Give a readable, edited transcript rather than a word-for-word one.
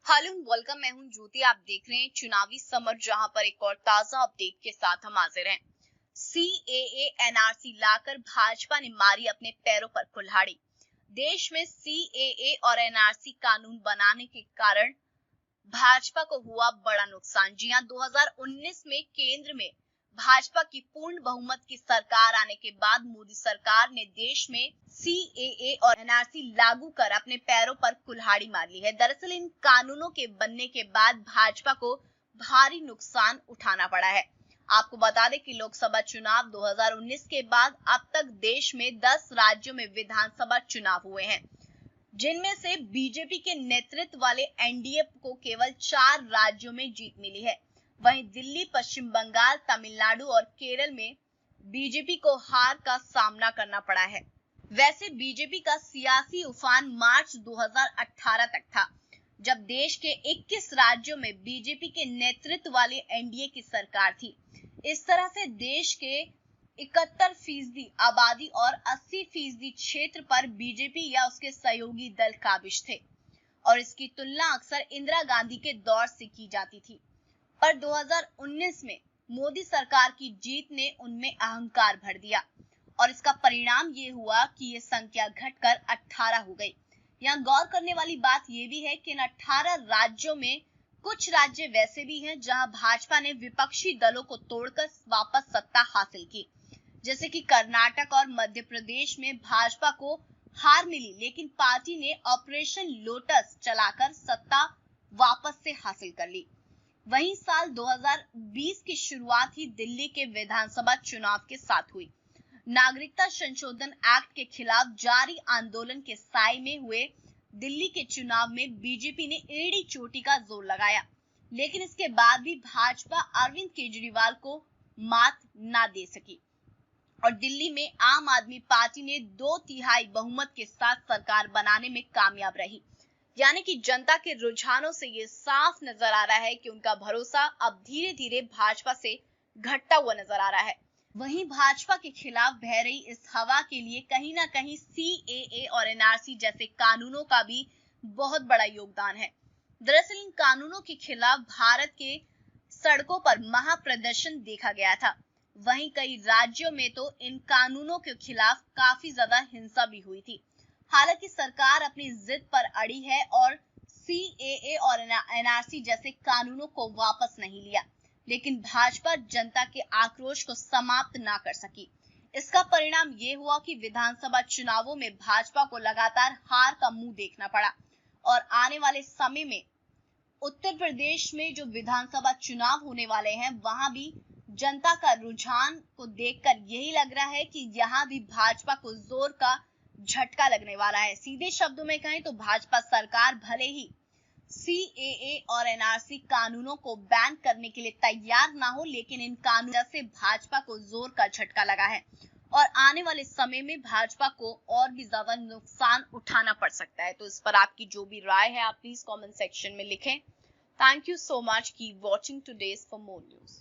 Hello welcome, मैं हूं ज्योति। आप देख रहे हैं चुनावी समर, जहां पर एक और ताजा अपडेट के साथ हम हाजिर हैं। सीएए एनआरसी लाकर भाजपा ने मारी अपने पैरों पर कुल्हाड़ी। देश में सीएए और एनआरसी कानून बनाने के कारण भाजपा को हुआ बड़ा नुकसान। जी हां, 2019 में केंद्र में भाजपा की पूर्ण बहुमत की सरकार आने के बाद मोदी सरकार ने देश में सीएए और एनआरसी लागू कर अपने पैरों पर कुल्हाड़ी मार ली है। दरअसल इन कानूनों के बनने के बाद भाजपा को भारी नुकसान उठाना पड़ा है। आपको बता दें कि लोकसभा चुनाव 2019 के बाद अब तक देश में 10 राज्यों में विधानसभा चुनाव हुए हैं, जिनमें से बीजेपी के नेतृत्व वाले एनडीए को केवल 4 राज्यों में जीत मिली है। वहीं दिल्ली, पश्चिम बंगाल, तमिलनाडु और केरल में बीजेपी को हार का सामना करना पड़ा है। वैसे बीजेपी का सियासी उफान मार्च 2018 तक था, जब देश के 21 राज्यों में बीजेपी के नेतृत्व वाले एनडीए की सरकार थी। इस तरह से देश के 71% आबादी और 80% क्षेत्र पर बीजेपी या उसके सहयोगी दल काबिज थे और इसकी तुलना अक्सर इंदिरा गांधी के दौर से की जाती थी। पर 2019 में मोदी सरकार की जीत ने उनमें अहंकार भर दिया और इसका परिणाम ये हुआ कि ये संख्या घटकर 18 हो गई। यहाँ गौर करने वाली बात ये भी है कि इन 18 राज्यों में कुछ राज्य वैसे भी हैं जहां भाजपा ने विपक्षी दलों को तोड़कर वापस सत्ता हासिल की, जैसे कि कर्नाटक और मध्य प्रदेश में भाजपा को हार मिली, लेकिन पार्टी ने ऑपरेशन लोटस चलाकर सत्ता वापस से हासिल कर ली। वहीं साल 2020 की शुरुआत ही दिल्ली के विधानसभा चुनाव के साथ हुई। नागरिकता संशोधन एक्ट के खिलाफ जारी आंदोलन के साए में हुए दिल्ली के चुनाव में बीजेपी ने एड़ी चोटी का जोर लगाया, लेकिन इसके बाद भी भाजपा अरविंद केजरीवाल को मात ना दे सकी और दिल्ली में आम आदमी पार्टी ने 2/3 बहुमत के साथ सरकार बनाने में कामयाब रही। यानी कि जनता के रुझानों से ये साफ नजर आ रहा है कि उनका भरोसा अब धीरे धीरे भाजपा से घटता हुआ नजर आ रहा है। वहीं भाजपा के खिलाफ बह रही इस हवा के लिए कहीं ना कहीं सीएए और एनआरसी जैसे कानूनों का भी बहुत बड़ा योगदान है। दरअसल इन कानूनों के खिलाफ भारत के सड़कों पर महाप्रदर्शन देखा गया था। वहीं कई राज्यों में तो इन कानूनों के खिलाफ काफी ज्यादा हिंसा भी हुई थी। हालांकि सरकार अपनी जिद पर अड़ी है और सीएए और एनआरसी जैसे कानूनों को वापस नहीं लिया, लेकिन भाजपा जनता के आक्रोश को समाप्त ना कर सकी। इसका परिणाम ये हुआ कि विधानसभा चुनावों में भाजपा को लगातार हार का मुंह देखना पड़ा और आने वाले समय में उत्तर प्रदेश में जो विधानसभा चुनाव होने वाले हैं, वहां भी जनता का रुझान को देखकर यही लग रहा है कि यहाँ भी भाजपा को जोर का झटका लगने वाला है। सीधे शब्दों में कहें तो भाजपा सरकार भले ही सीएए और एनआरसी कानूनों को बैन करने के लिए तैयार ना हो, लेकिन इन कानूनों से भाजपा को जोर का झटका लगा है और आने वाले समय में भाजपा को और भी ज्यादा नुकसान उठाना पड़ सकता है। तो इस पर आपकी जो भी राय है आप प्लीज कमेंट सेक्शन में लिखें। Thank you so much. Keep watching today's for more news.